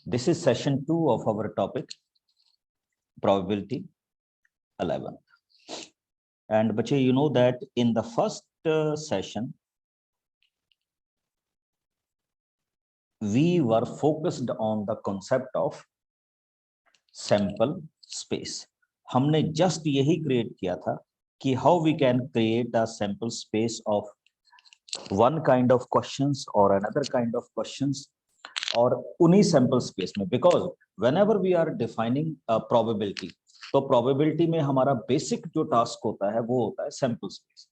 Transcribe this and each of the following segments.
This is session 2 of our topic probability 11. And bache, you know that in the first session we were focused on the concept of sample space. हमने just यही create किया था कि how we can create a sample space of one kind of questions or another kind of questions और उन्हीं sample space में, because whenever we are defining probability, तो probability में हमारा बेसिक जो टास्क होता है वो होता है सैंपल स्पेस,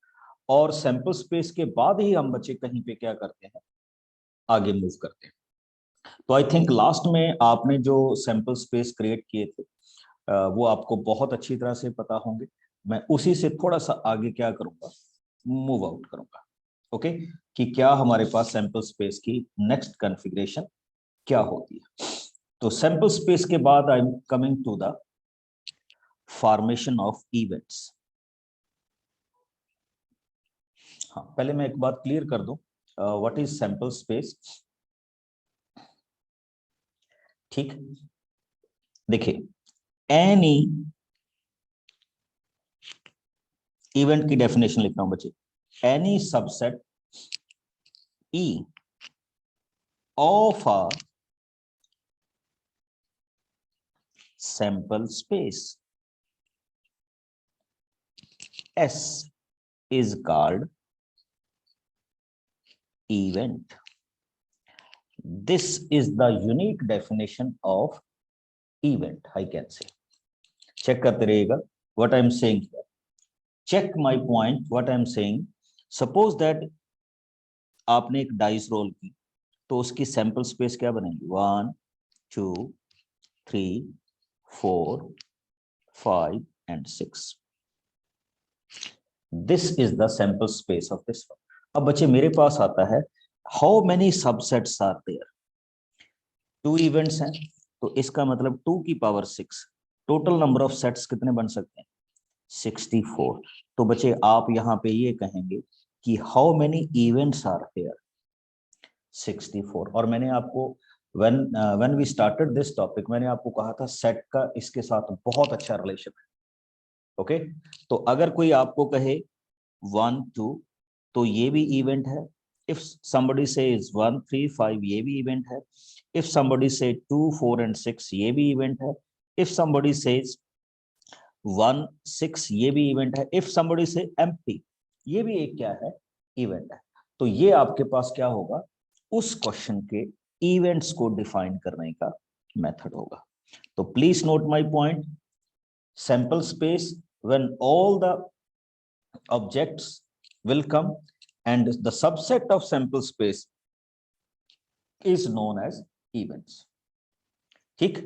और सैंपल स्पेस के बाद ही हम बच्चे कहीं पे क्या करते हैं, आगे मूव करते हैं. तो आई थिंक लास्ट में आपने जो सैंपल स्पेस क्रिएट किए थे वो आपको बहुत अच्छी तरह से पता होंगे. मैं उसी से थोड़ा सा आगे क्या करूंगा, मूव आउट करूंगा. ओके कि क्या हमारे पास सैंपल स्पेस की नेक्स्ट कॉन्फ़िगरेशन क्या होती है. तो सैंपल स्पेस के बाद I am coming to the formation of events. हाँ, पहले मैं एक बात क्लियर कर दूं, व्हाट इज सैंपल स्पेस. ठीक, देखिए एनी इवेंट की डेफिनेशन लिख रहा हूं बच्चे. Any subset E of a sample space S is called event. This is the unique definition of event, I can say. Check करते रहिएगा what I am saying here. Check my point, what I am saying. Suppose that आपने एक dice role की, तो उसकी sample space क्या बनेगी, 1 2 3 4 5 and 6. This is the sample space of this one. अब बच्चे मेरे पास आता है how many subsets are there. 2 events हैं, तो इसका मतलब 2 की power 6. Total number of sets कितने बन सकते हैं, 64. तो बच्चे आप यहाँ पे ये कहेंगे कि how many events are there, 64. और मैंने आपको when we started this topic मैंने आपको कहा था सेट का इसके साथ बहुत अच्छा रिलेशन है. ओके तो अगर कोई आपको कहे 1 2, तो ये भी इवेंट है. इफ somebody says 1 3 5, ये भी इवेंट है. इफ somebody say 2 4 and 6, ये भी इवेंट है. इफ somebody says 1 6, ये भी इवेंट है. इफ somebody say empty, ये भी एक क्या है, इवेंट है. तो ये आपके पास क्या होगा, उस क्वेश्चन के इवेंट्स को डिफाइन करने का मेथड होगा. तो please note my point. Sample space when all the objects will come and the subset of sample space is known as events. ठीक,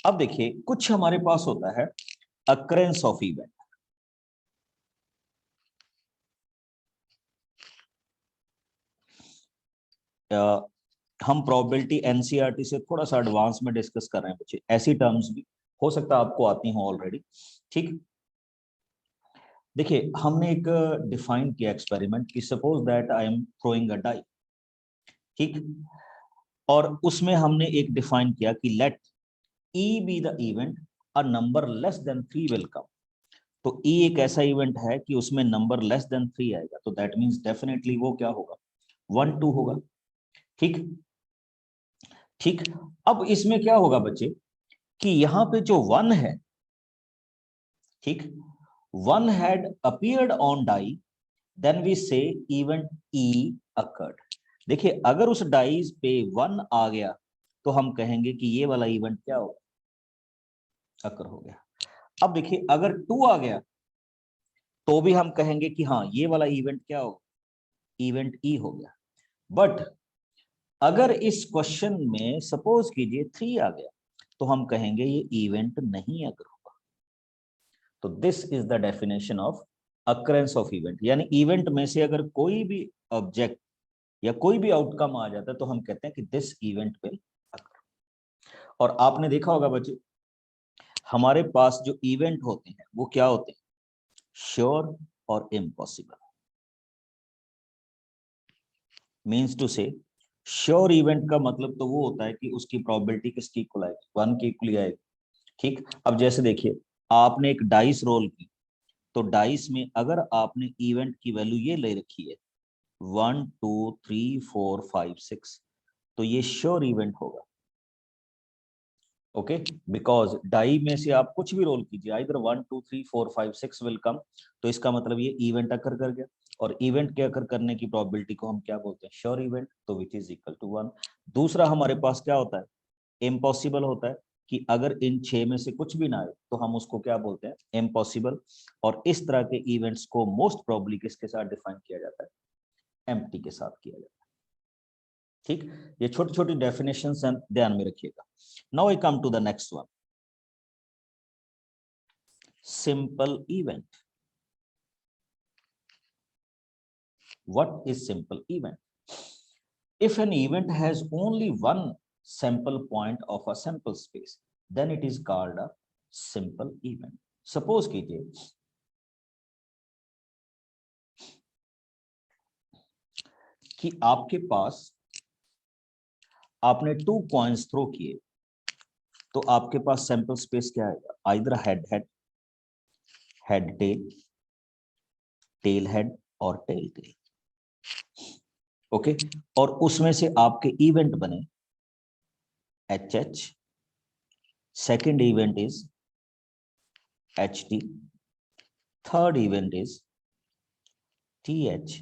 अब देखिए कुछ हमारे पास होता है occurrence of event. हम प्रोबेबिलिटी एनसीईआरटी से थोड़ा सा एडवांस में डिस्कस कर रहे हैं बच्चे. ऐसी टर्म्स भी हो सकता है आपको आती हो ऑलरेडी. ठीक, देखिए हमने एक डिफाइन किया एक्सपेरिमेंट कि suppose that I am throwing a die. ठीक, और उसमें हमने एक डिफाइन किया कि let E be the event, a number less than 3 will come. तो ई एक ऐसा इवेंट है कि उसमें नंबर लेस देन 3 आएगा, तो दैट मींस डेफिनेटली वो क्या होगा, 1 2 होगा. ठीक ठीक, अब इसमें क्या होगा बच्चे कि यहां पे जो 1 है, ठीक, 1 had appeared on die, then we say event E occurred. देखिए अगर उस डाइस पे 1 आ गया तो हम कहेंगे कि ये वाला इवेंट क्या होगा, अकर हो गया. अब देखिए अगर 2 आ गया तो भी हम कहेंगे कि हाँ ये वाला इवेंट क्या होगा, इवेंट ई हो गया. बट अगर इस क्वेश्चन में सपोज कीजिए 3 आ गया तो हम कहेंगे ये इवेंट नहीं अकर होगा. तो this is the definition of occurrence of event. यानी इवेंट में से अगर कोई भी ऑब्जेक्ट या कोई भी आउटकम आ जाता है तो हम कहते हैं कि दिस इवेंट विल अकर. और आपने देखा होगा बच्चे हमारे पास जो इवेंट होते हैं वो क्या होते हैं, श्योर और इम्पॉसिबल. मीन्स टू से श्योर इवेंट का मतलब तो वो होता है कि उसकी प्रोबेबिलिटी किसकी इक्वल आएगी, 1 की इक्वल आएगी। ठीक, अब जैसे देखिए आपने एक डाइस रोल की, तो डाइस में अगर आपने इवेंट की वैल्यू ये ले रखी है 1 2 3 4 5 6, तो ये श्योर इवेंट होगा। ओके, बिकॉज डाई में से आप कुछ भी रोल कीजिए, आइदर 1 2 3 4 5 6 विल कम, तो इसका मतलब ये इवेंट अकर कर गया, और इवेंट के अकर करने की प्रोबेबिलिटी को हम क्या बोलते हैं, श्योर इवेंट, तो विच इज इक्वल टू 1। दूसरा हमारे पास क्या होता है, इम्पॉसिबल होता है, कि अगर इन 6 में से कुछ भी ना आए तो हम उसको क्या बोलते हैं, इम्पॉसिबल। और इस तरह के इवेंट्स को मोस्ट प्रोबेबली किसके साथ डिफाइन किया जाता है, एम्प्टी के साथ किया जाता है। ठीक, ये छोटी छोटी डेफिनेशंस ध्यान में रखिएगा। Now I come to the next one, simple event. What is simple event? If an event has only one sample point of a sample space, then it is called a simple event. Suppose कीजिए कि आपके पास आपने 2 coins throw किए, तो आपके पास sample space क्या आएगा, either head head, head tail, tail head और टेल टेल। ओके, और उसमें से आपके इवेंट बने H H, second event is H T, third event is T H,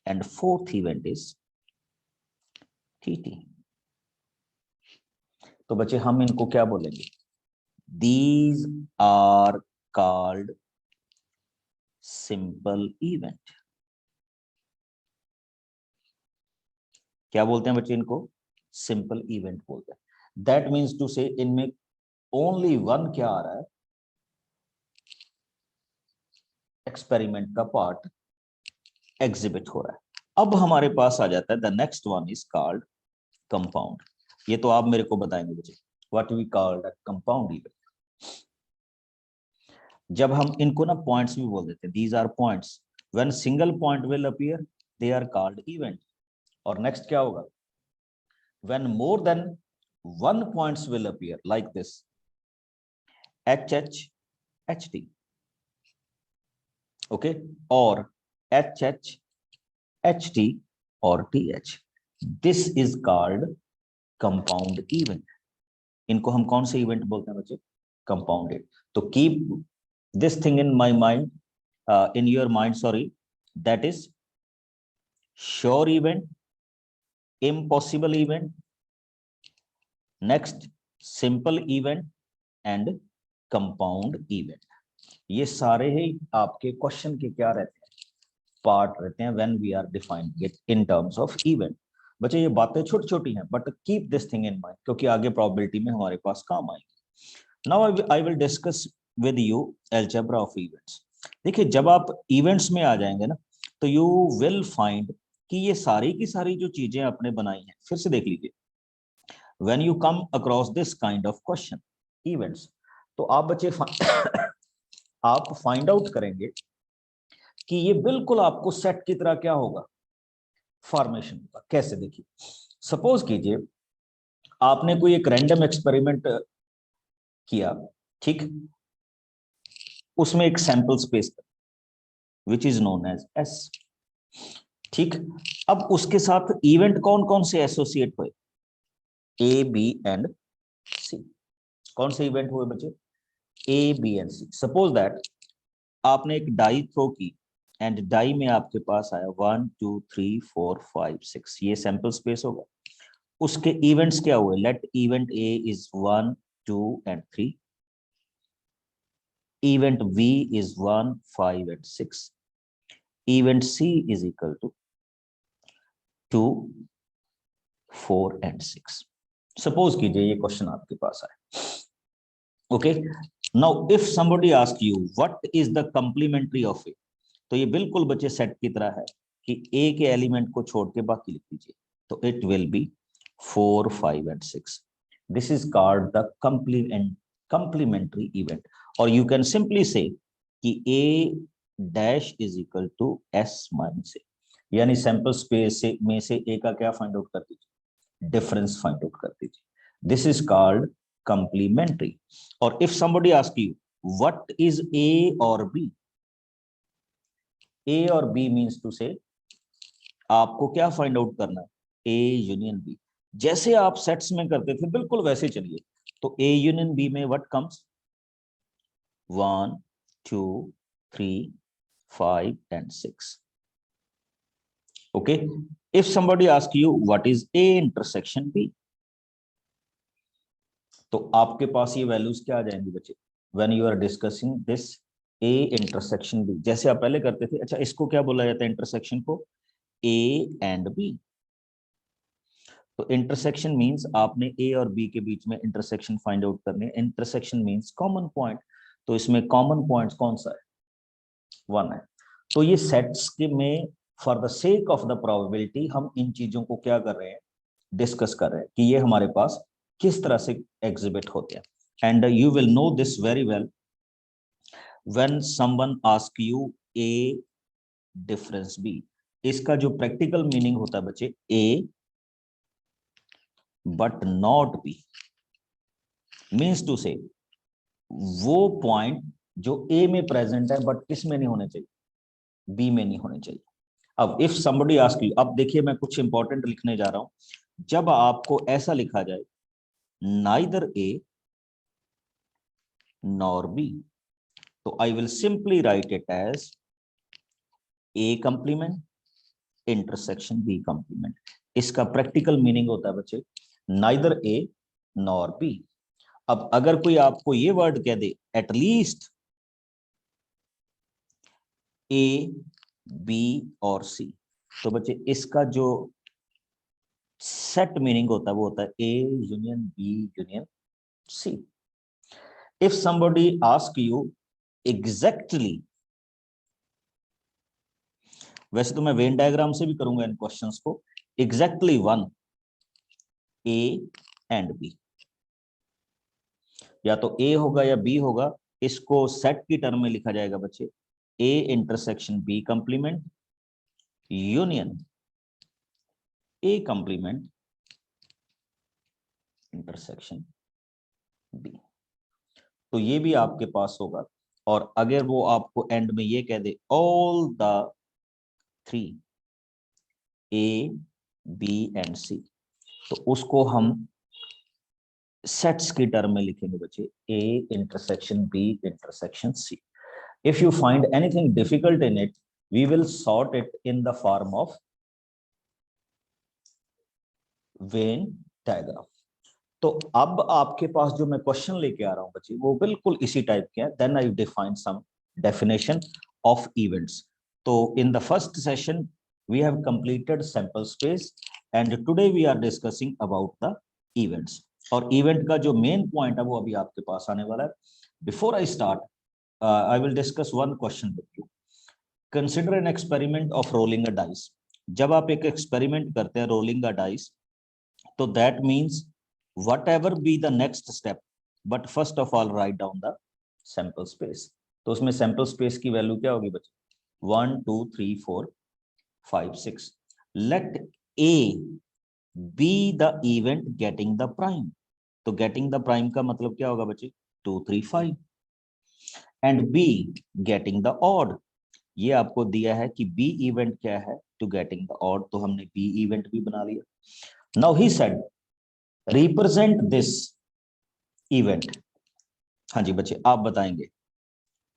and fourth event is T T. तो बच्चे हम इनको क्या बोलेंगे, these are called simple event. क्या बोलते हैं बच्चे इनको, सिंपल इवेंट बोलते हैं। दैट मीन्स टू से इनमें ओनली वन क्या आ रहा है, एक्सपेरिमेंट का पार्ट एग्जिबिट हो रहा है। अब हमारे पास आ जाता है the next one is called compound. ये तो आप मेरे को बताएंगे बच्चे, what we called compound event. जब हम इनको ना पॉइंट्स भी बोल देते हैं, these are points, when single point will appear they are called event. और नेक्स्ट क्या होगा, when more than one points will appear like this, HH, HT, okay, or HH, HT or TH. This is called compound event. इनको हम कौन से event बोलते हैं बच्चे, कंपाउंडेड। तो keep this thing in my mind, in your mind, sorry, that is sure event, impossible event, next simple event and compound event। ये सारे ही आपके क्वेश्चन के क्या रहते हैं, पार्ट रहते हैं when we are defining it in terms of event. बच्चे ये बातें छोटी छोटी हैं, but keep this thing in mind, क्योंकि आगे प्रोबेबिलिटी में हमारे पास काम आएगी। Now I will discuss with you algebra of events. देखिए जब आप इवेंट्स में आ जाएंगे ना, तो यू विल फाइंड कि ये सारी की सारी जो चीजें आपने बनाई हैं, फिर से देख लीजिए, when you come across this kind of question events, तो आप बच्चे आप फाइंड आउट करेंगे कि ये बिल्कुल आपको सेट की तरह क्या होगा, फॉर्मेशन होगा। कैसे, देखिए सपोज कीजिए आपने कोई एक रैंडम एक्सपेरिमेंट किया, ठीक, उसमें एक sample space which is known as S, ठीक। अब उसके साथ इवेंट कौन कौन से एसोसिएट हुए, ए बी एंड सी। कौन से इवेंट हुए बच्चे, A B and C. Suppose that आपने एक डाई थ्रो की, एंड डाई में आपके पास आया 1 2 3 4 5 6, ये सैंपल स्पेस होगा। उसके इवेंट्स क्या हुए, let event A is 1 2 and 3, event B is 1 5 and 6, event C is equal to 2 4 and 6। Suppose कीजिए ये क्वेश्चन आपके पास आए, okay. Now if somebody ask you what is the complementary of A, तो ये बिल्कुल बच्चे सेट की तरह है कि ए के एलिमेंट को छोड़ के बाकी लिख दीजिए, तो it will be 4 5 and 6। This is called the complementary event. और यू कैन सिंपली से कि A dash is equal to S minus A. यानी सैंपल स्पेस से में से ए का क्या फाइंड आउट कर दीजिए, डिफरेंस फाइंड आउट कर दीजिए. This is called complementary. और if somebody ask you what is A और बी, ए और बी मींस टू से आपको क्या फाइंड आउट करना है, ए यूनियन बी. जैसे आप सेट्स में करते थे बिल्कुल वैसे चलिए. तो ए यूनियन बी में what comes, 1 2 3 5 and 6. Okay, if somebody asks you what is A intersection B, तो आपके पास ये वैल्यूज क्या आ जाएंगी बच्चे, when you are discussing this A intersection B. जैसे आप पहले करते थे. अच्छा, इसको क्या बोला जाता है इंटरसेक्शन को, A and B. तो इंटरसेक्शन मींस आपने ए और बी के बीच में इंटरसेक्शन फाइंड आउट करनी है. Intersection means common point. तो इसमें कॉमन पॉइंट कौन सा है, 1 है. तो ये सेट्स के में for the sake of the probability हम इन चीजों को क्या कर रहे हैं, डिस्कस कर रहे हैं कि ये हमारे पास किस तरह से एग्जिबिट होते हैं. And you will know this very well when someone ask you A difference B. इसका जो प्रैक्टिकल मीनिंग होता है बच्चे, A but not B means to say वो पॉइंट जो ए में प्रेजेंट है बट किस में नहीं होने चाहिए, बी में नहीं होने चाहिए. अब इफ समबडी आस्क यू, अब देखिए मैं कुछ इंपॉर्टेंट लिखने जा रहा हूं. जब आपको ऐसा लिखा जाए नाइदर ए नॉर बी, तो I will simply write it as A complement intersection B complement. इसका प्रैक्टिकल मीनिंग होता है बच्चे नाइदर ए नॉर बी. अब अगर कोई आपको ये वर्ड कह दे एटलीस्ट ए बी और सी, तो बच्चे इसका जो सेट मीनिंग होता है वो होता है A union B union C. If somebody ask you exactly, वैसे तो मैं वेन डायग्राम से भी करूंगा इन क्वेश्चंस को, exactly 1 ए एंड बी, या तो ए होगा या बी होगा. इसको सेट की टर्म में लिखा जाएगा बच्चे A intersection B complement union A complement intersection B. तो ये भी आपके पास होगा. और अगर वो आपको एंड में ये कह दे all the 3 A B and C, तो उसको हम सेट्स की टर्म में लिखेंगे बच्चे A intersection B intersection C. If you find anything difficult in it, we will sort it in the form of Venn diagram. तो अब आपके पास जो मैं क्वेश्चन लेके आ रहा हूं बच्चे वो बिल्कुल इसी टाइप के हैं. Then I define some definition of events. तो in the first session we have completed sample space and today we are discussing about the events. और इवेंट का जो मेन पॉइंट है वो अभी आपके पास आने वाला है. Before I start, I will discuss one question with you. Consider an experiment of rolling a dice. जब आप एक एक्सपेरिमेंट करते हैं रोलिंग अ डाइस, तो that means whatever be the next step, but first of all write down the sample space. तो उसमें sample space की value क्या होगी बच्चे, 1 2 3 4 5 6. let A be the event getting the prime. तो getting the prime का मतलब क्या होगा बच्चे, 2 3 5. and B getting the odd. ये आपको दिया है कि B event क्या है, to getting the odd, तो हमने B event भी बना लिया. now he said represent this event. हाँ जी बच्चे आप बताएंगे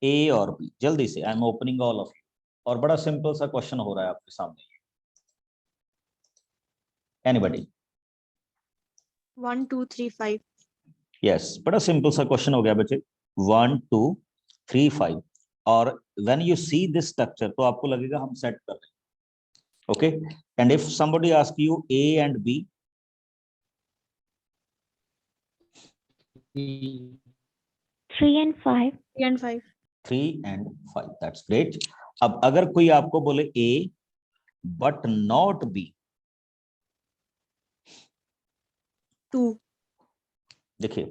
ए और बी जल्दी से. I am opening all of you. और बड़ा सिंपल सा क्वेश्चन हो रहा है आपके सामने. एनीबॉडी? 1 2 3 5. यस, बड़ा सिंपल सा क्वेश्चन हो गया बच्चे. 1 2 3 5. और when you see this structure तो आपको लगेगा हम सेट कर रहे हैं. Okay, and if somebody ask you A and B, 3 and 5. 3 and 5. 3 and 5. That's great. अब अगर कोई आपको बोले ए बट नॉट बी, 2. देखिए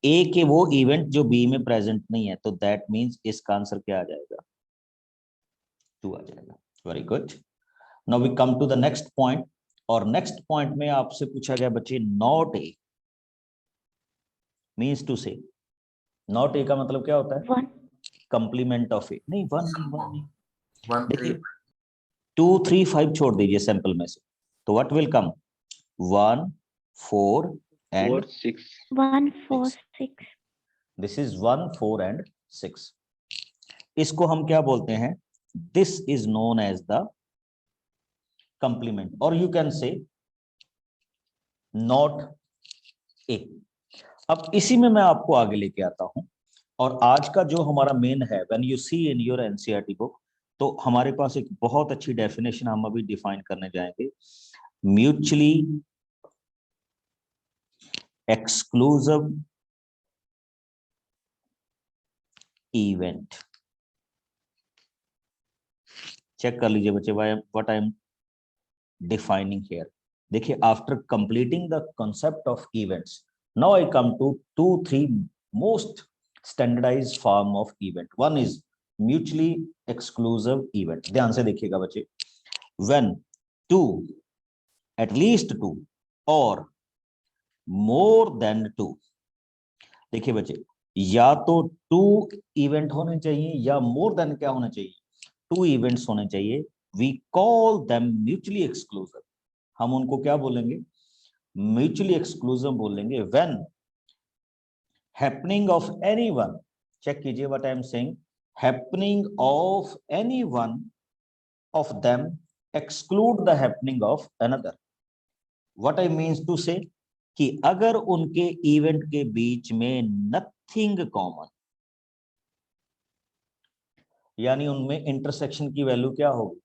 ए के वो इवेंट जो बी में प्रेजेंट नहीं है, तो दैट मींस इसका आंसर क्या आ जाएगा, 2 आ जाएगा. Very good. Now we come to the next point, और नेक्स्ट पॉइंट में आपसे पूछा गया बच्चे not A means to say. Not A का मतलब क्या होता है? One. Complement of A. नहीं, वन नहीं, 1 देखिए 3 2 3 5 छोड़ दीजिए सैंपल में से, तो what will come? 1 4 4 and 6 1, 4, 6. This is 1 4 and 6। इसको हम क्या बोलते हैं? This is known as the complement, और you can say not A. अब इसी में मैं आपको आगे लेके आता हूं, और आज का जो हमारा मेन है, when you see in your NCERT book, तो हमारे पास एक बहुत अच्छी डेफिनेशन हम अभी डिफाइन करने जाएंगे, म्यूचुअली एक्सक्लूसिव इवेंट। चेक कर लीजिए बच्चे what I am defining here. देखिए, after completing the concept of events, now I come to 2-3 most standardized form of event. One is mutually exclusive event. ध्यान से देखिएगा बच्चे, when two, at least two or more than two। देखिए बच्चे, या तो to event होने चाहिए या मोर देन क्या होना चाहिए? टू इवेंट्स होने चाहिए। We call them mutually exclusive. हम उनको क्या बोलेंगे? म्यूचुअली एक्सक्लूसिव बोलेंगे when happening of anyone, check कीजिए what I am saying, happening of anyone of them exclude the happening of another. What I means to say, कि अगर उनके event के बीच में नथिंग कॉमन, यानी उनमें इंटरसेक्शन की वैल्यू क्या होगी?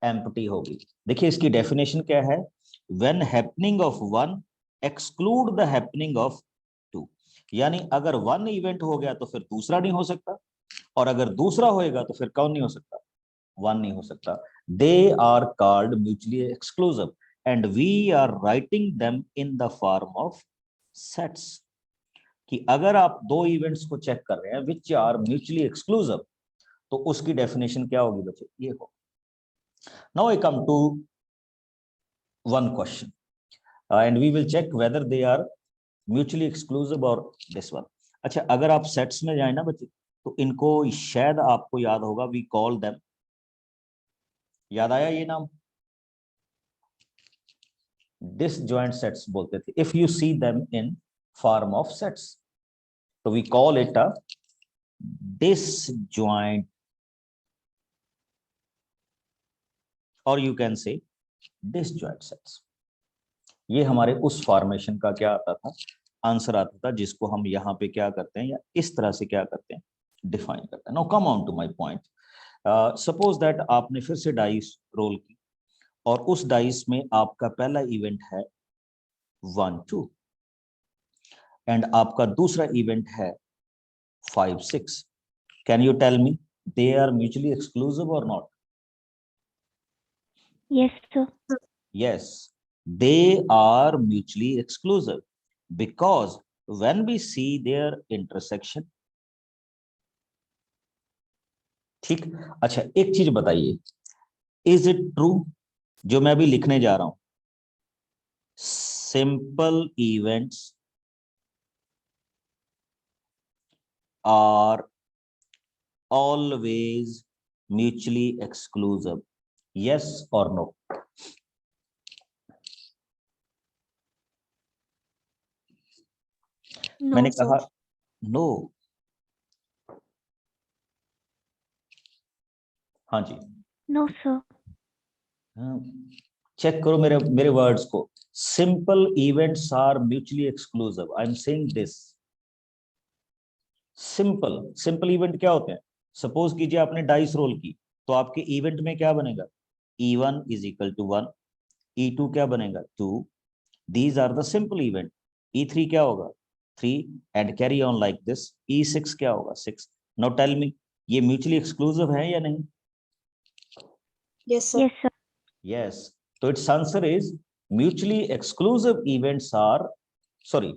एम्प्टी होगी। देखिए इसकी डेफिनेशन क्या है? When happening of one exclude the happening of two, यानी अगर वन इवेंट हो गया तो फिर दूसरा नहीं हो सकता, और अगर दूसरा होएगा तो फिर कौन नहीं हो सकता? वन नहीं हो सकता। They are called mutually exclusive and we are writing them in the form of sets. कि अगर आप दो इवेंट्स को चेक कर रहे हैं विच आर म्यूचुअली एक्सक्लूसिव, तो उसकी डेफिनेशन क्या होगी बच्चे? ये हो। Now I come to one question, and we will check whether they are mutually exclusive or this one। अच्छा, अगर आप सेट्स में जाए ना बच्चे, तो इनको शायद आपको याद होगा, वी कॉल देम, याद आया ये नाम? डिसजॉइंट सेट्स बोलते थे। If you see them in form of sets, तो we call it a disjoint, और you can say disjoint sets. ये हमारे उस फॉर्मेशन का क्या आता था? आंसर आता था, जिसको हम यहाँ पे क्या करते हैं, या इस तरह से क्या करते हैं? डिफाइन करते हैं। Now come on to my point. Suppose that आपने फिर से डाइस रोल की, और उस डाइस में आपका पहला इवेंट है 1 2, एंड आपका दूसरा इवेंट है 5 6। Can you tell me they are mutually exclusive और not? Yes, sir. Yes, they are mutually exclusive because when we see their intersection, ठीक। अच्छा, एक चीज बताइए, इज इट ट्रू जो मैं अभी लिखने जा रहा हूं? Simple events are always mutually exclusive, yes or no? No, मैंने sir. कहा नो। हाँ जी, No, sir. चेक करो मेरे मेरे वर्ड्स को। Simple events are mutually exclusive, I am saying this. Simple simple event क्या होते हैं? सपोज कीजिए आपने डाइस रोल की, तो आपके इवेंट में क्या बनेगा? E1 is equal to 1, E2 क्या बनेगा? 2। These are the simple event. E3 क्या होगा? 3, and carry on like this. E6 क्या होगा? 6। नाउ टेल मी, ये म्यूचुअली एक्सक्लूसिव है या नहीं? Yes, sir. Yes, sir. Yes. So its answer is mutually exclusive events are, sorry,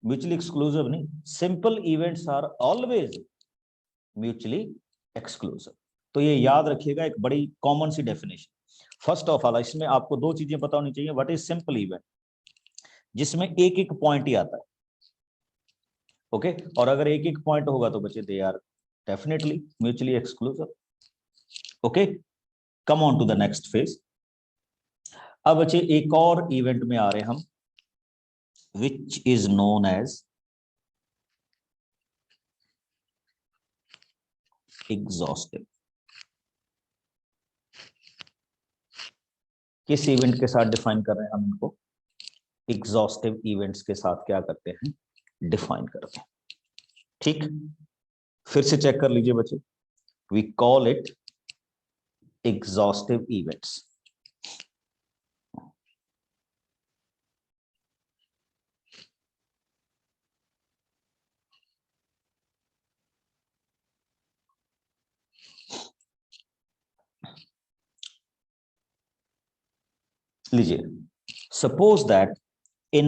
mutually exclusive नहीं, simple events are always mutually exclusive। तो ये याद रखिएगा, एक बड़ी कॉमन सी डेफिनेशन। फर्स्ट ऑफ ऑल इसमें आपको दो चीजें पता होनी चाहिए। व्हाट इज सिंपल इवेंट, जिसमें एक एक पॉइंट ही आता है, ओके और अगर एक एक पॉइंट होगा तो बच्चे they are definitely mutually exclusive. Okay, come on to the next phase. अब बच्चे एक और इवेंट में आ रहे हैं हम, which is known as exhaustive. किस इवेंट के साथ डिफाइन कर रहे हैं हम इनको? एग्जॉस्टिव इवेंट्स के साथ क्या करते हैं, डिफाइन करते हैं। ठीक, फिर से चेक कर लीजिए बच्चे, we call it exhaustive events. लीजिए, suppose that in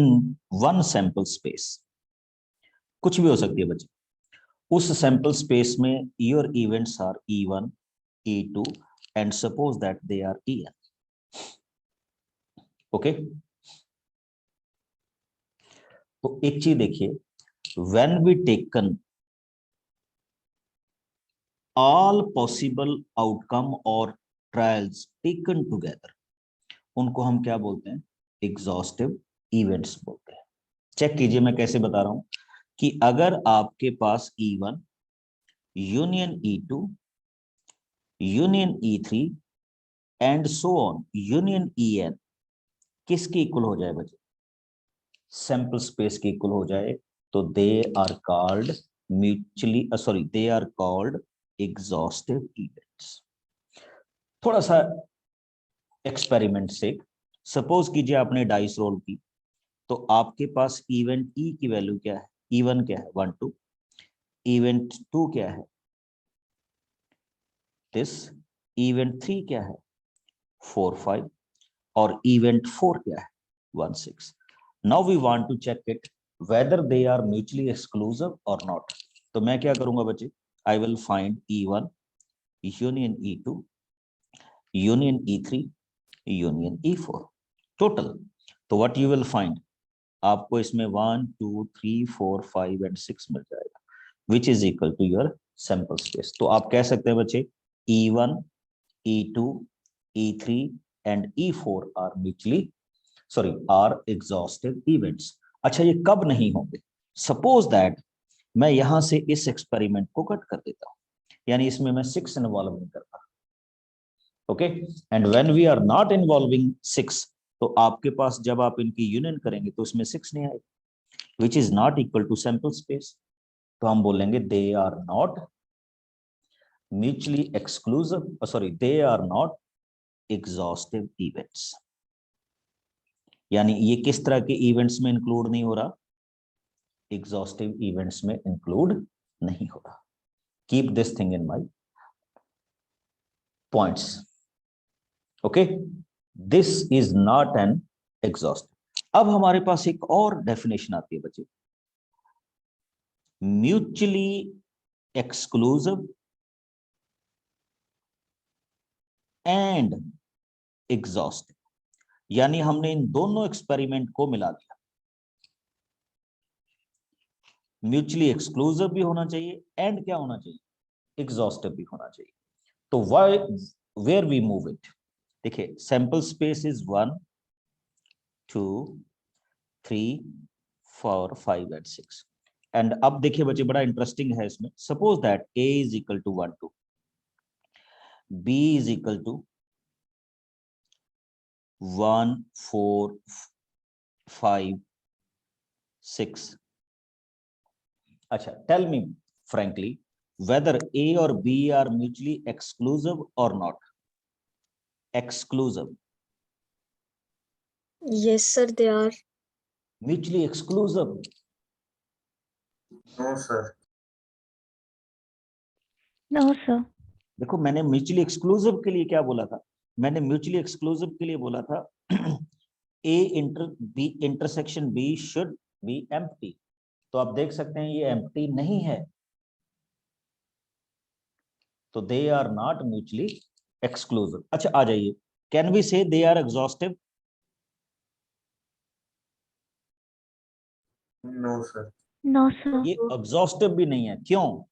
one sample space, कुछ भी हो सकती है बच्चे, उस सैंपल स्पेस में your events are E1, E2 and suppose that they are En। Okay, तो एक चीज देखिए, when we taken all possible outcome और ट्रायल्स टेकन टुगेदर, उनको हम क्या बोलते हैं, एग्जॉस्टिव इवेंट्स बोलते हैं। चेक कीजिए मैं कैसे बता रहा हूं, कि अगर आपके पास E1 union E2 union E3 and so on union En किसके इक्वल हो जाए बच्चे, सैंपल स्पेस के इक्वल हो जाए, तो they are called mutually they are called exhaustive events. थोड़ा सा एक्सपेरिमेंट से, सपोज कीजिए आपने डाइस रोल की, तो आपके पास इवेंट ई की वैल्यू क्या है, E1 क्या है 1 2, इवेंट 2 क्या है दिस, इवेंट 3 क्या है 4 5 और इवेंट 4 क्या है 1 6। Now we want to check it whether they are mutually exclusive और नॉट। तो मैं क्या करूंगा बच्चे, I will find E1 union E2 union E3 union E4 total. तो व्हाट यू विल फाइंड, आपको इसमें 1 2 3 4 5 एंड 6 मिल जाएगा, which is equal to your sample space. तो आप कह सकते हैं बच्चे E1 E2 E3 and E4 are mutually are exhaustive events. अच्छा, ये कब नहीं होंगे, सपोज दैट मैं यहां से इस एक्सपेरिमेंट को कट कर देता हूं, यानी इसमें मैं 6 इन्वॉल्व नहीं करता, okay and when we are not involving 6, तो आपके पास जब आप इनकी यूनियन करेंगे तो उसमें 6 नहीं आएगा, which is not equal to sample space. तो हम बोलेंगे they are not mutually exclusive, they are not exhaustive events. यानी ये किस तरह के इवेंट्स में इंक्लूड नहीं हो रहा, एग्जॉस्टिव इवेंट्स में इंक्लूड नहीं हो रहा। Keep this thing in my points, okay, this is not an exhaustive. अब हमारे पास एक और डेफिनेशन आती है बच्चे, म्यूचुअली एक्सक्लूसिव एंड एग्जॉस्टिव, यानी हमने इन दोनों एक्सपेरिमेंट को मिला दिया, म्यूचुअली एक्सक्लूसिव भी होना चाहिए एंड क्या होना चाहिए, एग्जॉस्टिव भी होना चाहिए। तो why where we move it, देखिए sample space is 1 2 3 4 5 and 6 and अब देखिए बच्चे बड़ा इंटरेस्टिंग है इसमें, suppose that A is equal to 1 2, B is equal to 1 4 5 6। अच्छा, tell me frankly whether A or B are mutually exclusive or not, exclusive, Yes, sir, they are. mutually exclusive, No, sir. No, sir. देखो मैंने mutually exclusive के लिए क्या बोला था, मैंने mutually exclusive के लिए बोला था A inter B intersection B should be empty, तो आप देख सकते हैं ये एम्प्टी नहीं है, तो they are not mutually exclusive. अच्छा आ जाइए, can we say they are exhaustive? No sir. No, sir. ये एग्जॉस्टिव भी नहीं है। क्यों?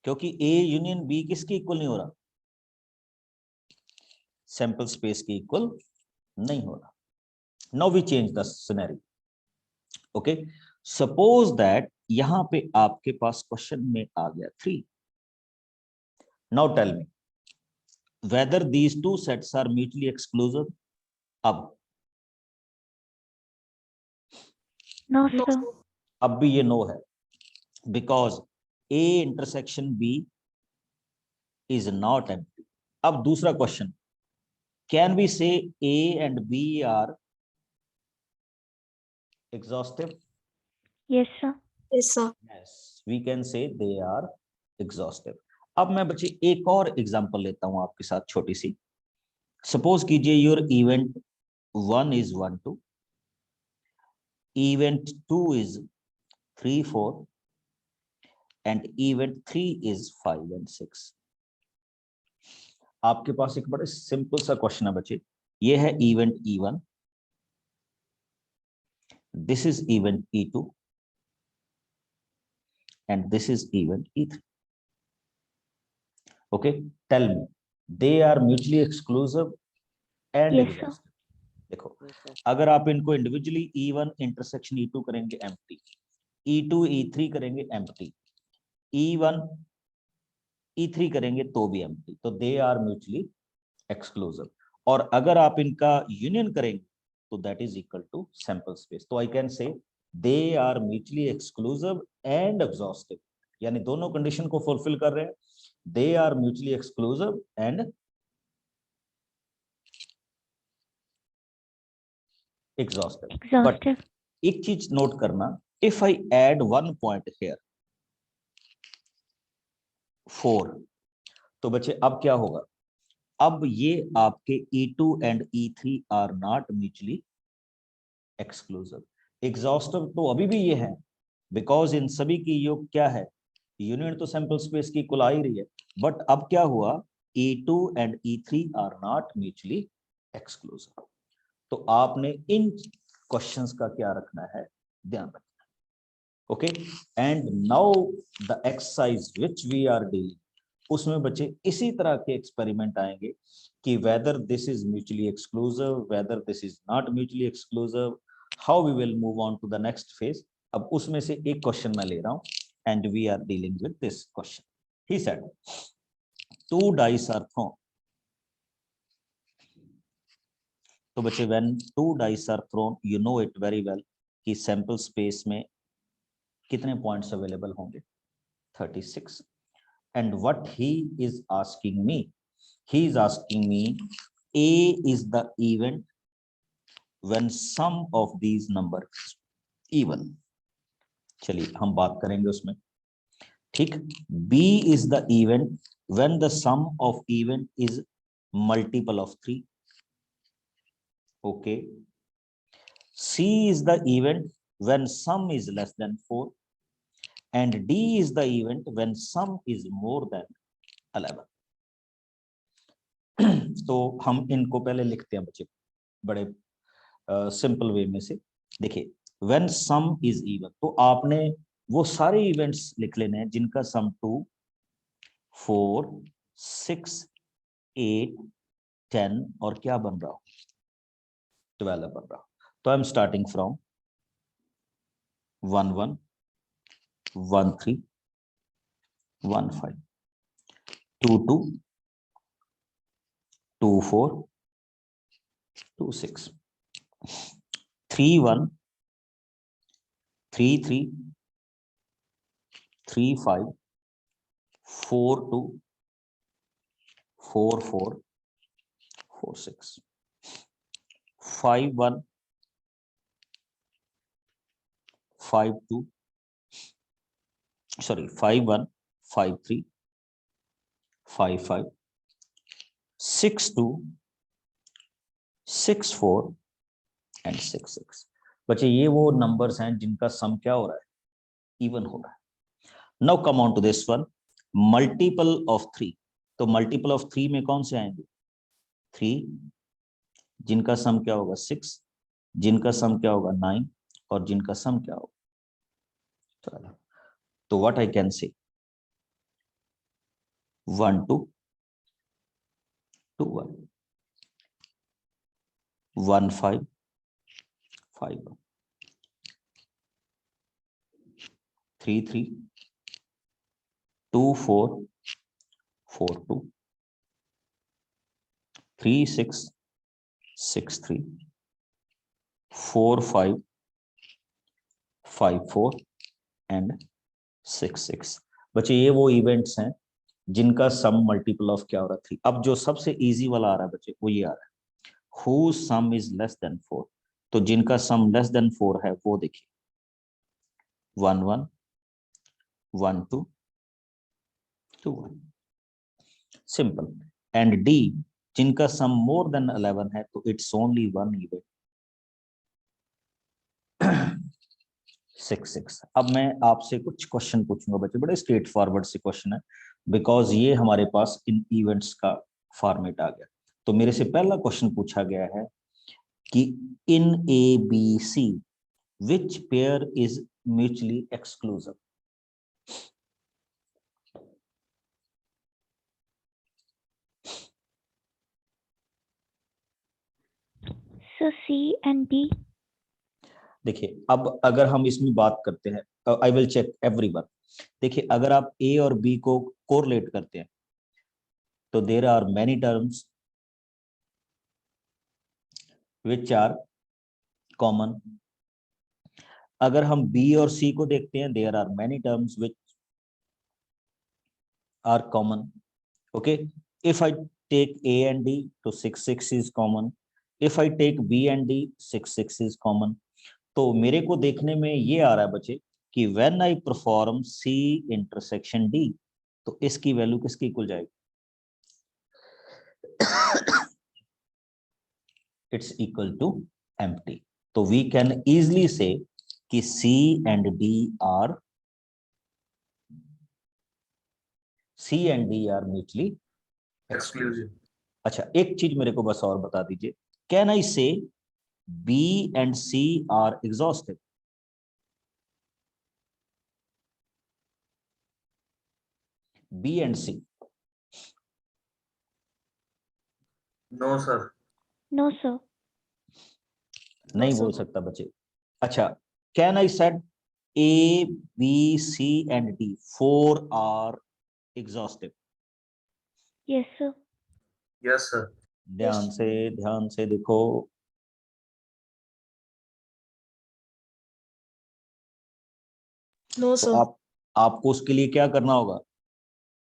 क्योंकि ए यूनियन बी किसके इक्वल नहीं हो रहा? सैंपल स्पेस के इक्वल नहीं हो रहा। Now we change the scenario. Okay, suppose that यहां पे आपके पास क्वेश्चन में आ गया 3। Now tell me whether these two sets are mutually exclusive. अब No, sir. अब भी ये नो है, because A intersection B is not empty. अब दूसरा क्वेश्चन, कैन वी से A and B are exhaustive? Yes, sir. Yes, sir. Yes, we can say they are exhaustive. अब मैं बच्चे एक और एग्जांपल लेता हूं आपके साथ छोटी सी। सपोज कीजिए your event 1 is 1 2, event 2 is 3 4, and event 3 is 5 and 6. आपके पास एक बड़े सिंपल सा क्वेश्चन है बच्चे। ये है event E1, this is event E2, and this is event E3. Okay, tell me, they are mutually exclusive and Yes, sir. exhaustive. देखो, अगर आप इनको इंडिविजुअली E1 इंटरसेक्शन E2 करेंगे एम्प्टी, E2 E3 करेंगे एम्प्टी, E1 E3 करेंगे तो भी empty, तो दे आर म्यूचुअली एक्सक्लूसिव। और अगर आप इनका यूनियन करेंगे तो that is equal to sample space. तो I can say they are mutually exclusive and exhaustive, यानी दोनों कंडीशन को फुलफिल कर रहे हैं। They are mutually exclusive and exhaustive. But Exhaustive. एक चीज नोट करना, if I add 1 point here 4, तो बच्चे अब क्या होगा? अब ये आपके E2 and E3 are not mutually exclusive. Exhaustive तो अभी भी ये है, बिकॉज इन सभी की योग क्या है? यूनियन तो सैंपल स्पेस की कुल आ ही रही है। बट अब क्या हुआ? E2 and E3 are not mutually exclusive. तो आपने इन क्वेश्चंस का क्या रखना है? ध्यान रखना है। Okay, and now the exercise which we are dealing, उसमें बच्चे इसी तरह के एक्सपेरिमेंट आएंगे कि whether this is mutually exclusive, whether this is not mutually exclusive, how we will move on to the next phase. अब उसमें से एक क्वेश्चन मैं ले रहा हूं and we are dealing with this question. He said 2 dice are thrown. तो बच्चे when 2 dice are thrown, you know it very well कि सैंपल स्पेस में कितने पॉइंट्स अवेलेबल होंगे? 36. And what he is asking me, he is asking me A is the event when sum of these numbers even. चलिए हम बात करेंगे उसमें, ठीक। B is the event when the sum of event is multiple of 3. Okay. C is the event when sum is less than 4, and D is the event when sum is more than 11. तो हम इनको पहले लिखते हैं बच्चे बड़े simple way में से। देखिए, व्हेन सम इज इवन, तो आपने वो सारे इवेंट्स लिख लेने हैं जिनका सम 2 4 6 8 10 और क्या बन रहा हो? 12 बन रहा हो। तो I am starting from 1 1 1 3 1 5 2 2 2 4 2 6 3 1 3 3 3 5 4 2 4 4 4 6 5 1 5 2 sorry 5 1 5 3 5 5 6 2 6 4 and 6 6। बच्चे ये वो नंबर्स हैं जिनका सम क्या हो रहा है? इवन हो रहा है। Now come on to this one, multiple of 3। तो मल्टीपल ऑफ 3 में कौन से आएंगे? 3 जिनका सम क्या होगा 6, जिनका सम क्या होगा 9 और जिनका सम क्या होगा 12। तो व्हाट आई कैन से 1 2 2 1 1 5 5 1 3 3 2 4 4 2 3 6 6 3 4 5 5 4 एंड 6 6। बच्चे ये वो इवेंट्स हैं जिनका सम मल्टीपल ऑफ क्या हो रहा है 3। अब जो सबसे इजी वाला आ रहा है बच्चे वो ये आ रहा है whose sum is less than 4। तो जिनका सम लेस देन 4 है वो देखिए 1 1 1 2 2 1 सिंपल। एंड डी जिनका सम मोर देन 11 है तो इट्स ओनली वन इवेंट 6 6। अब मैं आपसे कुछ क्वेश्चन पूछूंगा बच्चे, बड़े स्ट्रेट फॉरवर्ड से क्वेश्चन है बिकॉज ये हमारे पास इन इवेंट्स का फॉर्मेट आ गया। तो मेरे से पहला क्वेश्चन पूछा गया है कि in A B C which pair is mutually exclusive. So C and D. देखिए अब अगर हम इसमें बात करते हैं, आई विल चेक एवरीवन। देखिए अगर आप ए और बी को कोरिलेट करते हैं तो there are many terms which are common. अगर हम बी और सी को देखते हैं there are many terms which are common. Okay, if I take A and D तो 6 6 is common. If I take B and D 6 6 is common. तो मेरे को देखने में ये आ रहा है बच्चे कि when I perform C intersection D तो इसकी वैल्यू किसकी इक्वल जाएगी इट्स इक्वल टू एम्प्टी। तो वी कैन इजीली से कि C and D are mutually exclusive. अच्छा एक चीज मेरे को बस और बता दीजिए, can I say B and C are exhaustive. B and C no sir. No, sir. नहीं बोल सकता बच्चे। अच्छा can I said A B C and D 4 are exhaustive. Yes, sir. Yes sir. ध्यान से देखो। नो तो सर। आपको उसके लिए क्या करना होगा,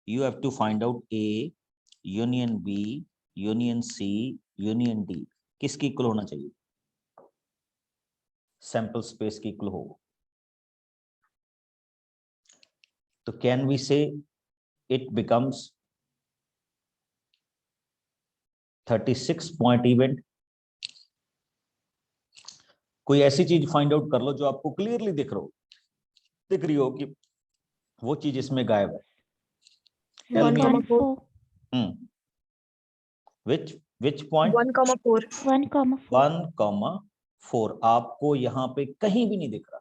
you have to find out A union B union C union D किसकी इक्वल होना चाहिए, सैंपल स्पेस की इक्वल हो। तो can we say it becomes 36 point event. कोई ऐसी चीज फाइंड आउट कर लो जो आपको क्लियरली दिख रही हो कि वो चीज इसमें गायब है। Tell me 1 4 which point 1,4 1,4 आपको यहाँ पे कहीं भी नहीं दिख रहा,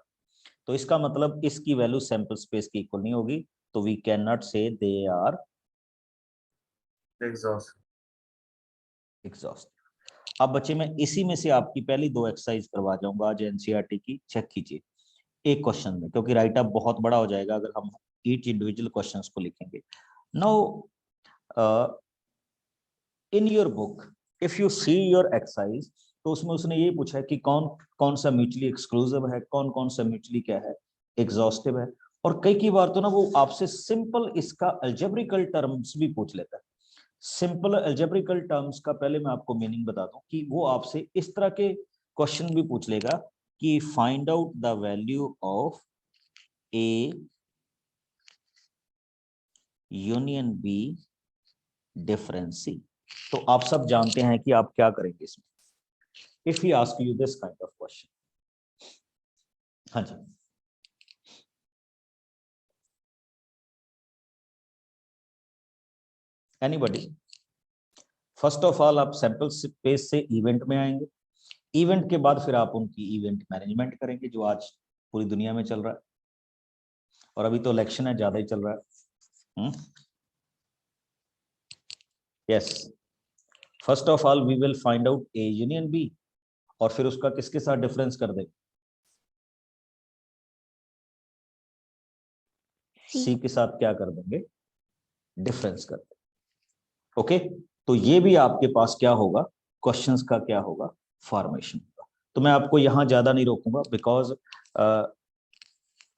तो इसका मतलब इसकी वैल्यू सैंपल स्पेस की इक्वल नहीं होगी। तो वी कैन नॉट से दे आर एग्जॉस्ट। अब बच्चे मैं इसी में से आपकी पहली 2 एक्सरसाइज करवा जाऊंगा आज एनसीईआरटी की, चेक कीजिए एक क्वेश्चन में, क्योंकि राइट अप बहुत बड़ा हो जाएगा अगर हम ईच इंडिविजुअल क्वेश्चंस को लिखेंगे। Now in your book if you see your exercise तो उसमें उसने ये पूछा है कि कौन कौन सा म्यूचुअली एक्सक्लूसिव है, कौन कौन सा म्यूचुअली क्या है एग्जॉस्टिव है। और कई बार तो ना वो आपसे सिंपल इसका अलजेब्रिकल टर्म्स भी पूछ लेता है। सिंपल अलजेब्रिकल टर्म्स का पहले मैं आपको मीनिंग बता दूं कि वो आपसे इस तरह के क्वेश्चन भी पूछ लेगा कि find out the value of A union B difference C. तो आप सब जानते हैं कि आप क्या करेंगे इसमें, if he ask you this kind of question. हाँ जी एनीबॉडी फर्स्ट ऑफ ऑल आप सैंपल स्पेस से इवेंट में आएंगे, इवेंट के बाद फिर आप उनकी इवेंट मैनेजमेंट करेंगे जो आज पूरी दुनिया में चल रहा है, और अभी तो इलेक्शन है, ज्यादा ही चल रहा है। Yes, first of all we will find out A union B, और फिर उसका किसके साथ डिफरेंस कर देंगे, सी के साथ क्या कर देंगे, डिफरेंस कर देंगे। ओके, तो ये भी आपके पास क्या होगा, क्वेश्चंस का क्या होगा, फॉर्मेशन होगा। तो मैं आपको यहां ज्यादा नहीं रोकूंगा, because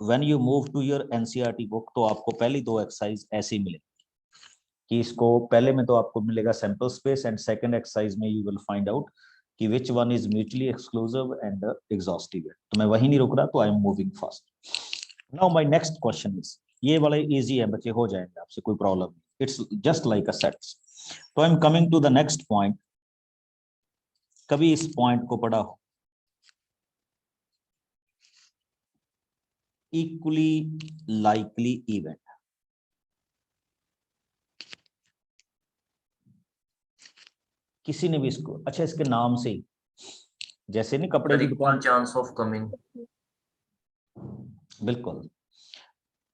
when you move to your NCERT book तो आपको पहली दो एक्सरसाइज ऐसे ही मिलेंगी कि इसको पहले में तो आपको मिलेगा sample space, and second exercise में यू विल फाइंड आउट कि which one is mutually exclusive and exhaustive. तो मैं वही नहीं रुक रहा, तो I am moving fast. Now my next question is, ये वाला इजी है बच्चे, हो जाएंगे आपसे, कोई प्रॉब्लम नहीं, it's just like a sets. तो I am coming to the next point. कभी इस पॉइंट को पढ़ा हो, इक्वली लाइकली इवेंट। किसी ने भी इसको, अच्छा इसके नाम से ही, जैसे नहीं कपड़े सर की इक्वल दुकान, चांस ऑफ कमिंग। बिल्कुल,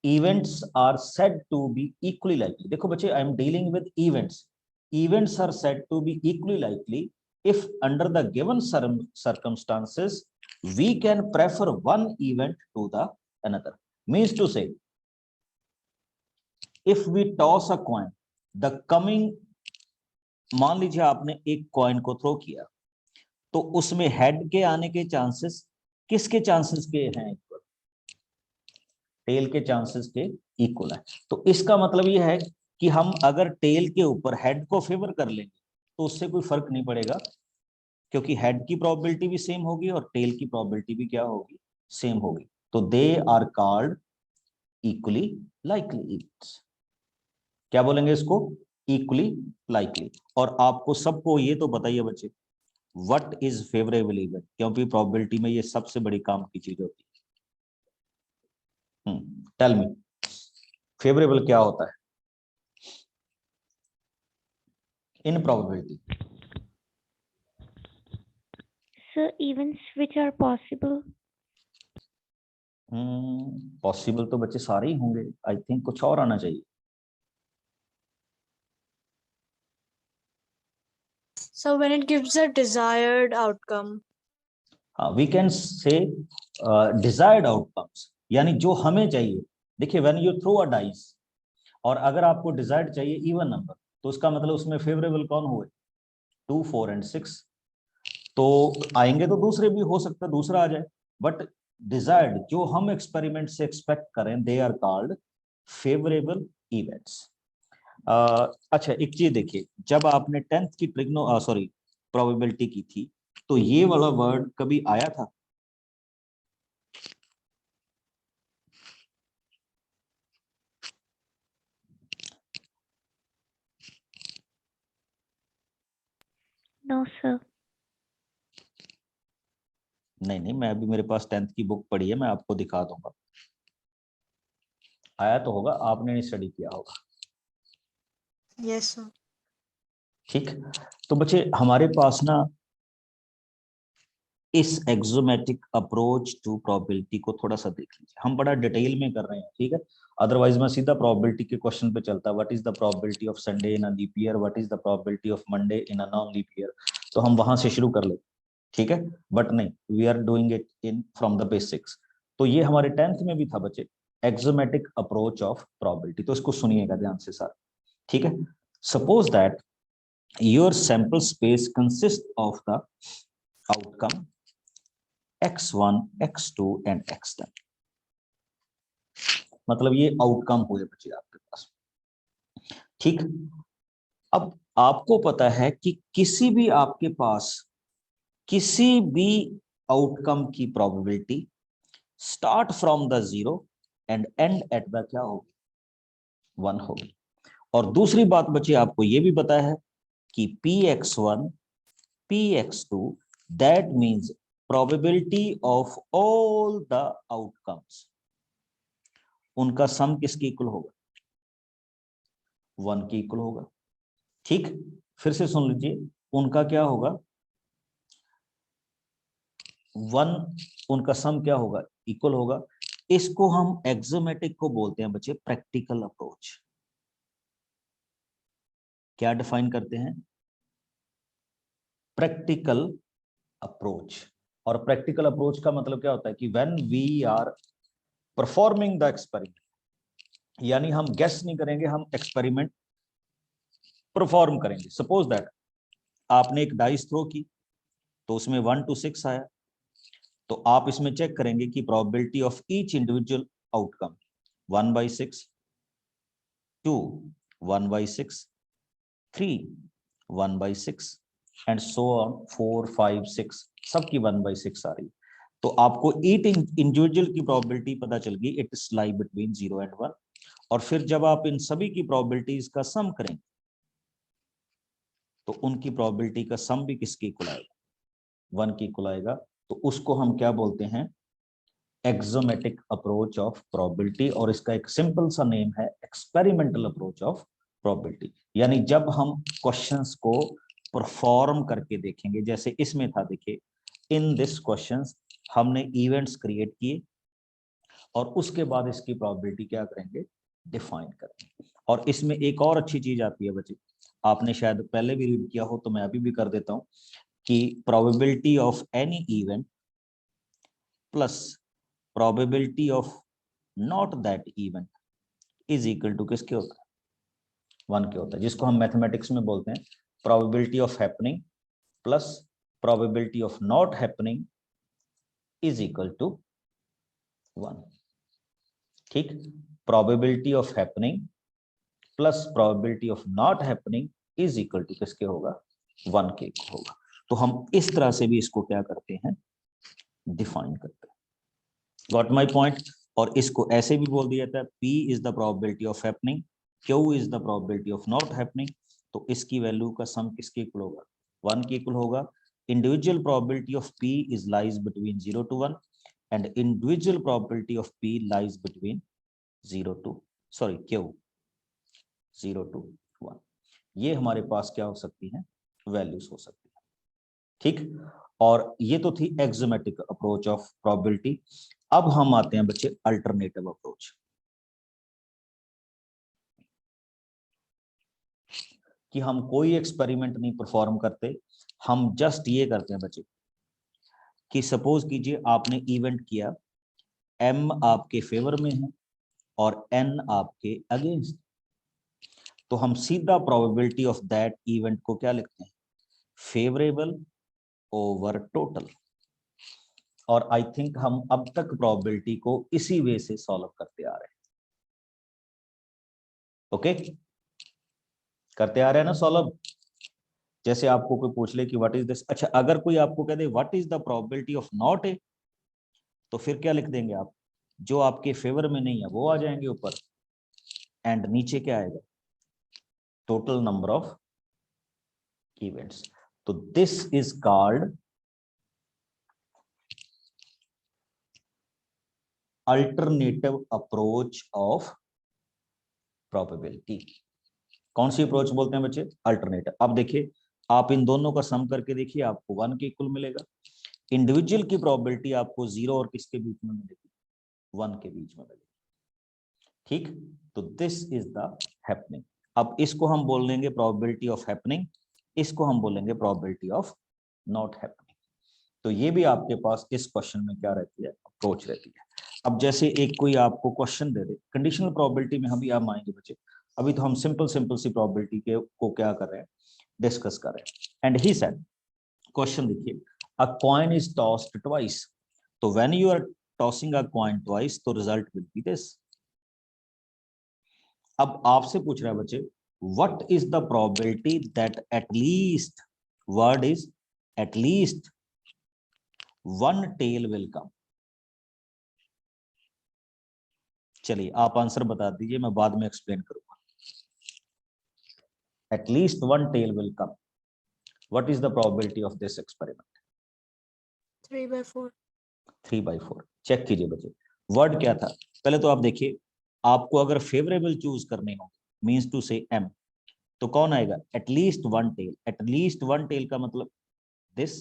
events are said to be equally likely. देखो बच्चे, I am dealing with events, events are said to be equally likely if under the given circumstances we can prefer one event to the another. Means to say, if we toss a coin, the coming, मान लीजिए आपने एक coin को throw किया, तो उसमें head के आने के चांसेस किसके चांसेस के हैं, इक्वल, टेल के चांसेस के इक्वल है। तो इसका मतलब यह है कि हम अगर टेल के ऊपर हेड को फेवर कर लेंगे तो उससे कोई फर्क नहीं पड़ेगा, क्योंकि हेड की प्रोबेबिलिटी भी सेम होगी और टेल की प्रोबेबिलिटी भी क्या होगी, सेम होगी। तो they are called equally likely events. क्या बोलेंगे इसको, इक्वली लाइकली। और आपको सबको ये तो बताइए बच्चे, व्हाट इज फेवरेबल इवेंट, क्योंकि प्रोबेबिलिटी में ये सबसे बड़ी काम की चीज होती है। टेल मी, फेवरेबल क्या होता है इन probability? Sir, events which are possible. Possible तो बच्चे सारे ही होंगे, आई थिंक कुछ और आना चाहिए। So when it gives a desired outcome. We can say desired outcomes, यानी जो हमें चाहिए। देखिए, when you throw a dice, और अगर आपको डिजायर्ड चाहिए इवन नंबर, तो उसका मतलब उसमें फेवरेबल कौन हुए, 2, 4 एंड 6। तो आएंगे तो दूसरे भी, हो सकता है दूसरा आ जाए, बट डिजायर्ड जो हम एक्सपेरिमेंट से एक्सपेक्ट करें, they are called favourable events. अच्छा एक चीज देखिए, जब आपने 10th की प्रोबेबिलिटी की थी, तो ये वाला वर्ड कभी आया था? No, sir. नहीं नहीं, मैं अभी, मेरे पास 10th की बुक पढ़ी है, मैं आपको दिखा दूंगा। आया तो होगा, आपने नहीं स्टडी किया होगा। Yes, sir. ठीक, तो बच्चे हमारे पास ना इस एक्सोमेटिक अप्रोच टू प्रोबेबिलिटी को थोड़ा सा देख लीजिए, हम बड़ा डिटेल में कर रहे हैं, ठीक है। अदरवाइज मैं सीधा प्रोबेबिलिटी के क्वेश्चन पे चलता, what is the probability of Sunday in a leap year, what is the probability of Monday in a non leap year, तो हम वहां से शुरू कर लेते, ठीक है। बट नहीं, we are doing it in from the basics. तो ये हमारे 10th में भी था बच्चे, एक्सोमेटिक अप्रोच ऑफ प्रोबेबिलिटी। तो इसको सुनिएगा ध्यान से सर, ठीक है। Suppose that your sample space consist of the outcome x1, x2 and x10। मतलब ये आउटकम हुए बच्चे आपके पास, ठीक। अब आपको पता है कि किसी भी आपके पास किसी भी आउटकम की probability start from the 0 and and at the क्या होगी, 1 होगी। और दूसरी बात बच्चे आपको ये भी पता है कि px1, px2, that means probability of all the outcomes, उनका सम किसके इक्वल होगा, 1 के इक्वल होगा, ठीक। फिर से सुन लीजिए, उनका क्या होगा, 1 उनका सम क्या होगा, इक्वल होगा। इसको हम एक्सोमेटिक को बोलते हैं बच्चे प्रैक्टिकल अप्रोच। क्या डिफाइन करते हैं, प्रैक्टिकल अप्रोच। और प्रैक्टिकल अप्रोच का मतलब क्या होता है कि when we are performing the experiment, यानी हम गेस नहीं करेंगे, हम एक्सपेरिमेंट परफॉर्म करेंगे। सपोज दैट आपने एक डाइस थ्रो की तो उसमें 1 to 6 आया, तो आप इसमें चेक करेंगे कि probability of each individual outcome 1/6, 2 1/6, 3 1/6 and so on 4 5 6, सबकी 1/6 आ रही। तो आपको ईच इंडिविजुअल की प्रोबेबिलिटी पता चल गई, it is lie between 0 and 1। और फिर जब आप इन सभी की प्रोबेबिलिटीज का सम करेंगे तो उनकी प्रोबेबिलिटी का सम भी किसके इक्वल आएगा, 1 की इक्वल आएगा। तो उसको हम क्या बोलते हैं, एक्सोमेटिक अप्रोच ऑफ प्रोबेबिलिटी। और इसका एक सिंपल सा नेम है एक्सपेरिमेंटल अप्रोच ऑफ प्रोबेबिलिटी। यानी जब हम क्वेश्चंस को परफॉर्म करके देखेंगे, जैसे इसमें था, देखिए इन दिस क्वेश्चंस हमने इवेंट्स क्रिएट किए और उसके बाद इसकी प्रोबेबिलिटी क्या करेंगे, डिफाइन करेंगे। और इसमें एक और अच्छी चीज आती है बच्चे, आपने शायद पहले भी रीड किया हो, तो मैं अभी भी कर देता हूं, कि probability of any event plus probability of not that event is equal to किसके होता है, 1 के होता है। जिसको हम मैथमेटिक्स में बोलते हैं probability of happening plus probability of not happening is equal to 1। ठीक, probability of happening plus probability of not happening is equal to किसके होगा, 1 के होगा। तो हम इस तरह से भी इसको क्या करते हैं, डिफाइन करते हैं। Got my point. और इसको ऐसे भी बोल दिया जाता है, P is the probability of happening, Q is the probability of not happening. तो इसकी वैल्यू का सम किसके इक्वल होगा, 1 के इक्वल होगा। Individual probability of P is lies between 0 to 1 and individual probability of P lies between 0 to Q 0 to 1। ये हमारे पास क्या हो सकती है, वैल्यूज हो सकती है। ठीक, और ये तो थी एक्सोमेटिक अप्रोच ऑफ प्रोबेबिलिटी। अब हम आते हैं बच्चे अल्टरनेटिव अप्रोच। कि हम कोई एक्सपेरिमेंट नहीं परफॉर्म करते, हम जस्ट ये करते हैं बच्चे कि सपोज कीजिए आपने इवेंट किया, M आपके फेवर में है और N आपके अगेंस्ट, तो हम सीधा प्रोबेबिलिटी ऑफ दैट इवेंट को क्या लिखते हैं, फेवरेबल ओवर टोटल। और आई थिंक हम अब तक प्रोबेबिलिटी को इसी वे से सॉल्व करते आ रहे हैं। ओके, करते आ रहे हैं ना सॉल्व। जैसे आपको कोई पूछ ले कि व्हाट इज दिस, अच्छा अगर कोई आपको कह दे what is the probability of not A, तो फिर क्या लिख देंगे आप, जो आपके फेवर में नहीं है वो आ जाएंगे ऊपर, एंड नीचे क्या आएगा, टोटल नंबर ऑफ इवेंट्स। तो this is called alternative approach of probability. कौन सी अप्रोच बोलते हैं बच्चे, अल्टरनेटिव। अब देखिए आप इन दोनों का सम करके देखिए, आपको 1 के इक्वल मिलेगा। इंडिविजुअल की प्रोबेबिलिटी आपको 0 और किसके बीच में मिलेगी, 1 के बीच में मिलेगी। ठीक, तो दिस इज द हैपनिंग। अब इसको हम बोल देंगे प्रोबेबिलिटी ऑफ हैपनिंग, इसको हम बोलेंगे प्रोबेबिलिटी ऑफ नॉट हैपनिंग। तो ये भी आपके पास इस क्वेश्चन में क्या रहती है, अप्रोच रहती है। अब जैसे एक कोई आपको क्वेश्चन दे दे, कंडीशनल प्रोबेबिलिटी में हम भी आप मानेंगे बच्चे, अभी तो हम सिंपल सी प्रोबेबिलिटी के को क्या कर रहे हैं, डिस्कस कर रहे हैं। एंड ही सेड, क्वेश्चन देखिए, a coin is tossed twice, तो when you are tossing a coin twice तो रिजल्ट विल बी दिस। अब आपसे पूछ रहा है बच्चे, what is the probability that at least, word is at least one tail will come. चलिए आप आंसर बता दीजिए, मैं बाद में एक्सप्लेन करूंगा। At least one tail will come, what is the probability of this experiment, 3/4। 3/4। Check कीजिए बच्चे, वर्ड क्या था, पहले तो आप देखिए, आपको अगर फेवरेबल चूज करने हो, मींस टू से M, तो कौन आएगा? At least one tail. At least one tail का मतलब दिस,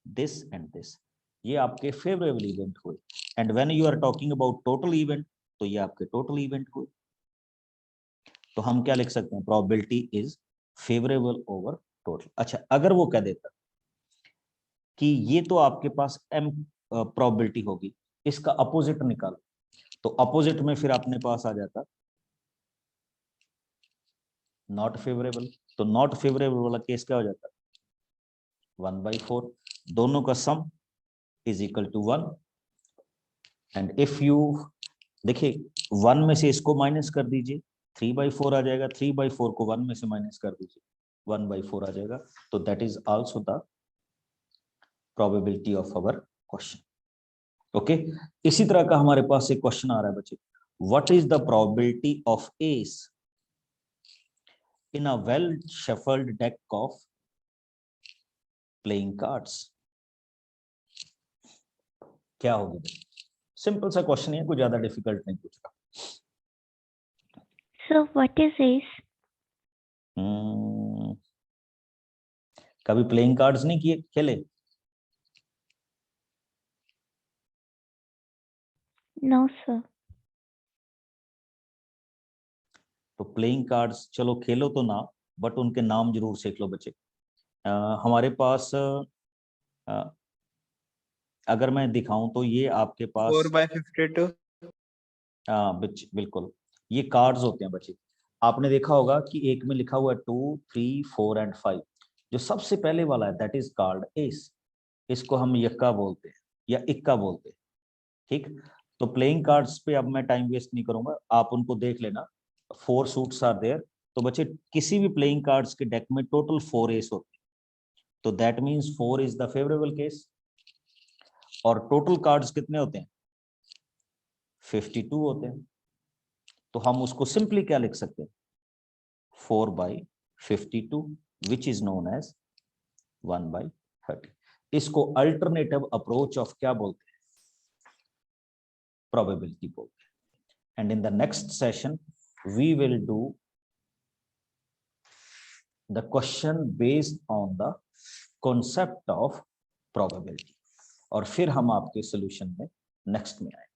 दिस एंड दिस, ये आपके फेवरेबल इवेंट हुए। And when you are talking about total event, तो ये आपके टोटल इवेंट हुए। तो हम क्या लिख सकते हैं? Probability is favourable over total. अच्छा, अगर वो कह देता कि ये तो आपके पास m प्रोबेबिलिटी होगी, इसका अपोजिट निकालो, तो अपोजिट में फिर अपने पास आ जाता नॉट फेवरेबल। तो नॉट फेवरेबल वाला केस क्या हो जाता? 1/4, दोनों का sum is equal to 1। And if you देखिए 1 में से इसको माइनस कर दीजिए, 3/4 आ जाएगा। 3/4 को 1 में से माइनस कर दीजिए, 1/4 आ जाएगा। तो that is also the probability of our question. Okay, इसी तरह का हमारे पास एक क्वेश्चन आ रहा है बच्चे, what is the probability of S in a well shuffled deck of playing cards? क्या होगी? सिंपल सा क्वेश्चन है, कोई ज्यादा डिफिकल्ट नहीं पूछ रहा। So what is ace? कभी प्लेइंग कार्ड्स नहीं किए, खेले? No, sir. तो प्लेइंग कार्ड्स चलो खेलो तो ना, बट उनके नाम जरूर सीख लो बच्चे। हमारे पास अगर मैं दिखाऊं तो ये आपके पास 4/52। बिल्कुल ये कार्ड्स होते हैं बच्चे। आपने देखा होगा कि एक में लिखा हुआ है 2, 3, 4 एंड 5। जो सबसे पहले वाला है दैट इज कार्ड एस। इसको हम यक्का बोलते हैं या इक्का बोलते हैं। ठीक, तो प्लेइंग कार्ड्स पे अब मैं टाइम वेस्ट नहीं करूंगा, आप उनको देख लेना। 4 सूट्स आर देयर। तो बच्चे किसी भी प्लेइंग कार्ड्स के डेक में टोटल 4 एस होते हैं, तो that means 4 is the favourable case. और टोटल कार्ड्स कितने होते हैं? 52 होते हैं। तो हम उसको सिंपली क्या लिख सकते हैं? 4/52 विच इज नोन एज 1/30। इसको अल्टरनेटिव अप्रोच ऑफ क्या बोलते हैं? प्रोबेबिलिटी बोलते हैं। And in the next session we will do the question based on the concept of probability, और फिर हम आपके सोल्यूशन में नेक्स्ट में आए।